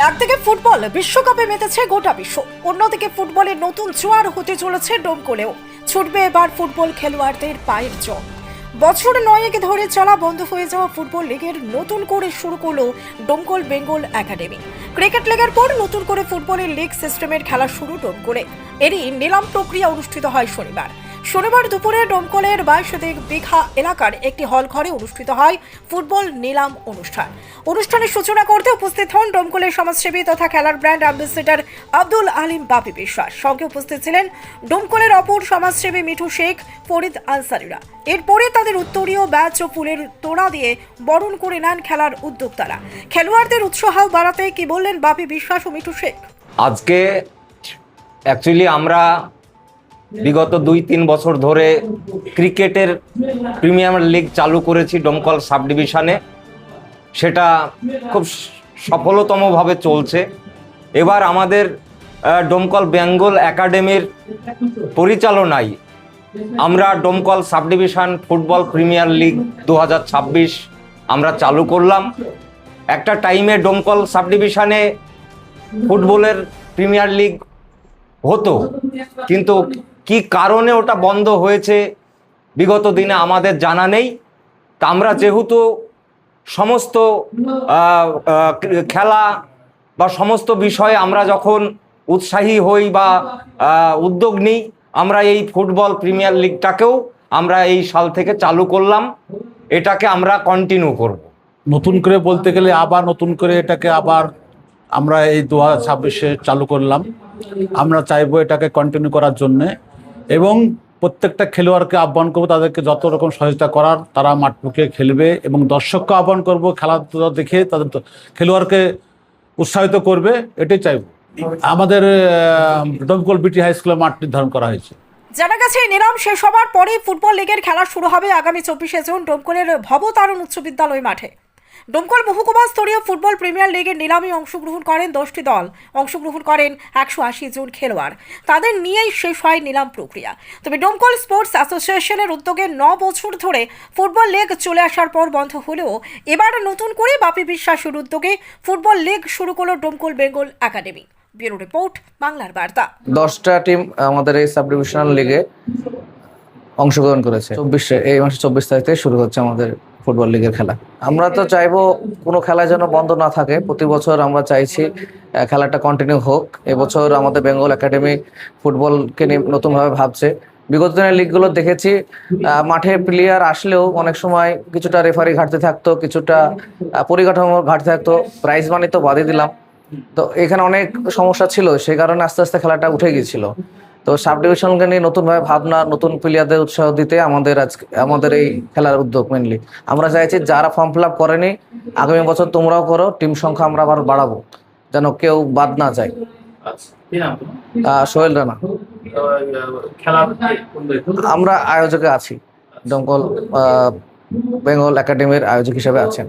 একদিকে ফুটবল বিশ্বকাপে মেতেছে গোটা বিশ্ব, অন্যদিকে ফুটবলের নতুন জোয়ার হতে চলেছে ডোমকলেও। ছুটবে এবার ফুটবল খেলোয়াড়দের পায়ের জল। বছর 9 ধরে চলা বন্ধ হয়ে যাওয়া ফুটবল লিগের নতুন করে শুরু করলো ডোমকল বেঙ্গল একাডেমি। ক্রিকেট লিগের পর নতুন করে ফুটবলের লিগ সিস্টেমের খেলা শুরু ডোমকলে। এরই নিলাম প্রক্রিয়া অনুষ্ঠিত হয় শনিবার দুপুরে ডোমকলের 22 বিঘা এলাকার একটি হল ঘরে অনুষ্ঠিত হয় ফুটবল নিলাম অনুষ্ঠানের সূচনা করতে উপস্থিত হন ডোমকলের সমাজসেবী তথা খেলার ব্র্যান্ড অ্যাম্বাসেডর আব্দুল আলিম বাপি বিশ্বাস। সঙ্গে উপস্থিত ছিলেন ডোমকলের অপর সমাজসেবী মিঠু শেখ, ফরিদ আনসারিরা। এরপরে তাদের উত্তরীয় ব্যাচ ও ফুলের তোড়া দিয়ে বরণ করে নেন খেলার উদ্যোক্তারা। খেলোয়াড়দের উৎসাহ বাড়াতে কি বললেন বাপি বিশ্বাস ও মিঠু শেখ? আজকে অ্যাকচুয়ালি আমরা বিগত 2-3 বছর ধরে ক্রিকেটের প্রিমিয়ার লিগ চালু করেছি ডোমকল সাব ডিভিশনে। সেটা খুব সফলতমভাবে চলছে। এবার আমাদের ডোমকল বেঙ্গল একাডেমির পরিচালনায় আমরা Domkal sub division football premier league 2026 আমরা চালু করলাম। একটা টাইমে ডোমকল সাব ডিভিশনে ফুটবলের প্রিমিয়ার লিগ হতো, কিন্তু কি কারণে ওটা বন্ধ হয়েছে বিগত দিনে আমাদের জানা নেই। তা আমরা যেহেতু সমস্ত খেলা বা সমস্ত বিষয়ে আমরা যখন উৎসাহী হই বা উদ্যোগ নিই, আমরা এই ফুটবল প্রিমিয়ার লিগটাকেও আমরা এই সাল থেকে চালু করলাম। এটাকে আমরা কন্টিনিউ করব। নতুন করে বলতে গেলে আবার নতুন করে এটাকে আবার আমরা এই 2026-এ চালু করলাম। আমরা চাইবো এটাকে কন্টিনিউ করার জন্যে, এবং প্রত্যেকটা খেলোয়াড়কে আহ্বান করবো তাদেরকে যত রকম সহযোগিতা করার তারা মাঠে খেলবে, এবং দর্শককে আহ্বান করবো খেলাধুলা দেখে তাদের খেলোয়াড়কে উৎসাহিত করবে, এটাই চাইবো। আমাদের ডোমকল বিটি হাই স্কুলের মাঠ নির্ধারণ করা হয়েছে। জানা গেছে নিলাম শেষ হবার পরে ফুটবল লিগের খেলা শুরু হবে আগামী 24শে জুন ডোমকলের ভবতারণ উচ্চ বিদ্যালয় মাঠে। ডোমকল মহকুমা স্তরীয় ফুটবল প্রিমিয়ার লিগের নিলামে অংশগ্রহণ করেন 10টি দল, অংশগ্রহণ করেন 180 জন খেলোয়াড়। তাদের নিয়েই শেষ হয় নিলাম প্রক্রিয়া। তবে ডোমকল স্পোর্টস অ্যাসোসিয়েশনের উদ্যোগে 9 বছর ধরে ফুটবল লিগ চলে আসার পর বন্ধ হলেও এবার নতুন করে বাপি বিশ্বাসের উদ্যোগে ফুটবল লিগ শুরু করলো Domkal Bengal academy. Bureau report, বাংলার বার্তা। 10টা টিম আমাদের এই সাব ডিভিশনাল লিগে অংশগ্রহণ করেছে। এই মাসে 24 তারিখ থেকে শুরু হচ্ছে আমাদের ফুটবল লিগের খেলা। আমরা তো চাইবো কোনো খেলা যেন বন্ধ না থাকে। প্রতি বছর আমরা চাইছি খেলাটা কন্টিনিউ হোক। এবছর আমাদের বেঙ্গল একাডেমি ফুটবলকে নিয়ে নতুনভাবে ভাবছে। বিগত দিনের লিগগুলো দেখেছি মাঠে প্লেয়ার আসলেও অনেক সময় কিছুটা রেফারি ঘাটতি থাকতো, কিছুটা পরিকাঠামোর ঘাটতি থাকতো, প্রাইজ মানি তো বাদই দিলাম। তো এখানে অনেক সমস্যা ছিল, সেই কারণে আস্তে আস্তে খেলাটা উঠে গিয়েছিল। তো সাব ডিভিশনকে নিয়ে নতুনভাবে ভাবনা, নতুন প্লেয়ারদের উৎসাহ দিতে আমাদের এই খেলার উদ্যোগ মেনলি। আমরা চাইছি যারা ফর্ম ফিল আপ করেনি আগামী বছর তোমরাও করো। টিম সংখ্যা আমরা আবার বাড়াবো যেন কেউ বাদ না যায়। সোহেল রানা আমরা আয়োজকে আছি, ডোমকল বেঙ্গল একাডেমির আয়োজক হিসেবে আছেন।